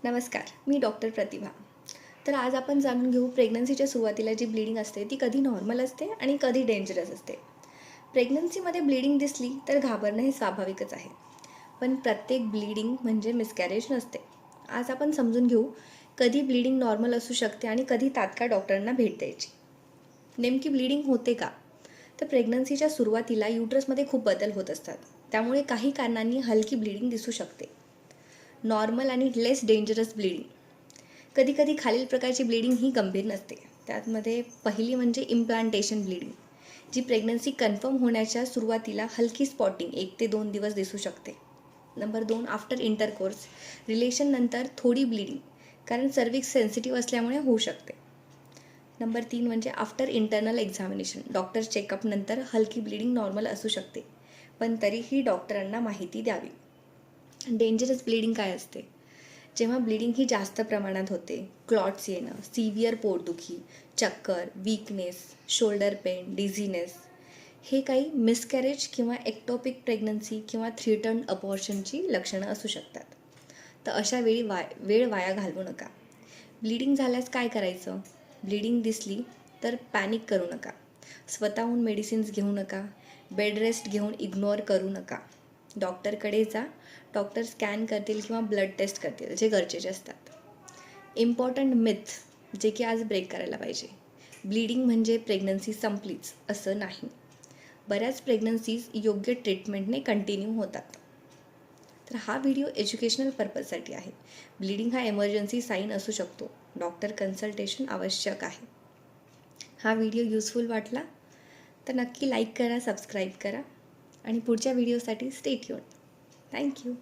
नमस्कार, मी डॉक्टर प्रतिभा. तर आज आपण जाणून घेऊ प्रेग्नन्सीच्या सुरुवातीला जी ब्लीडिंग असते ती कधी नॉर्मल असते आणि कधी डेंजरस असते. प्रेग्नन्सीमध्ये ब्लीडिंग दिसली तर घाबरणं हे स्वाभाविकच आहे. पण प्रत्येक ब्लीडिंग म्हणजे मिसकॅरेज नसते. आज आपण समजून घेऊ कधी ब्लीडिंग नॉर्मल असू शकते आणि कधी तात्काळ डॉक्टरांना भेट द्यायची. नेमकी ब्लीडिंग होते का? तर प्रेग्नन्सीच्या सुरुवातीला युट्रसमध्ये खूप बदल होत असतात. त्यामुळे काही कारणांनी हलकी ब्लीडिंग दिसू शकते. नॉर्मल आणि लेस डेंजरस ब्लीडिंग. कधीकधी खालील प्रकारची ब्लीडिंग ही गंभीर नसते. त्यामध्ये पहिली म्हणजे इम्प्लांटेशन ब्लीडिंग, जी प्रेग्नन्सी कन्फर्म होण्याच्या सुरुवातीला हलकी स्पॉटिंग 1 ते 2 दिवस दिसू शकते. नंबर 2 आफ्टर इंटरकोर्स, रिलेशननंतर थोडी ब्लीडिंग, कारण सर्विक्स सेन्सिटिव्ह असल्यामुळे होऊ शकते. नंबर 3 म्हणजे आफ्टर इंटरनल एक्झामिनेशन, डॉक्टर चेकअपनंतर हलकी ब्लीडिंग नॉर्मल असू शकते, पण तरीही डॉक्टरांना माहिती द्यावी. डेंजरस ब्लीडिंग काय असते? जेव्हा ब्लीडिंग ही जास्त प्रमाणात होते, क्लॉट्स येणं, सिव्हिअर पोटदुखी, चक्कर, वीकनेस, शोल्डर पेन, डिझीनेस, हे काही मिसकॅरेज किंवा एक्टोपिक प्रेग्नन्सी किंवा 3 टर्न अबॉर्शनची लक्षणं असू शकतात. तर अशा वेळी वेळ वाया घालवू नका. ब्लीडिंग झाल्यास काय करायचं? ब्लीडिंग दिसली तर पॅनिक करू नका. स्वतःहून मेडिसिन्स घेऊ नका. बेड रेस्ट घेऊन इग्नोर करू नका. डॉक्टरकडे जा. डॉक्टर स्कॅन करतील किंवा ब्लड टेस्ट करतील, जे गरजेचे असतात. इम्पॉर्टंट मिथ जे की आज ब्रेक करायला पाहिजे. ब्लीडिंग म्हणजे प्रेग्नन्सी संपलीच असं नाही. बऱ्याच प्रेग्नन्सीज योग्य ट्रीटमेंटने कंटिन्यू होतात. तर हा व्हिडिओ एज्युकेशनल पर्पजसाठी आहे. ब्लीडिंग हा एमर्जन्सी साईन असू शकतो. डॉक्टर कन्सल्टेशन आवश्यक आहे. हा व्हिडिओ युजफुल वाटला तर नक्की लाईक करा, सबस्क्राईब करा आणि पुढच्या व्हिडिओसाठी स्टे ट्यून्ड. थँक्यू.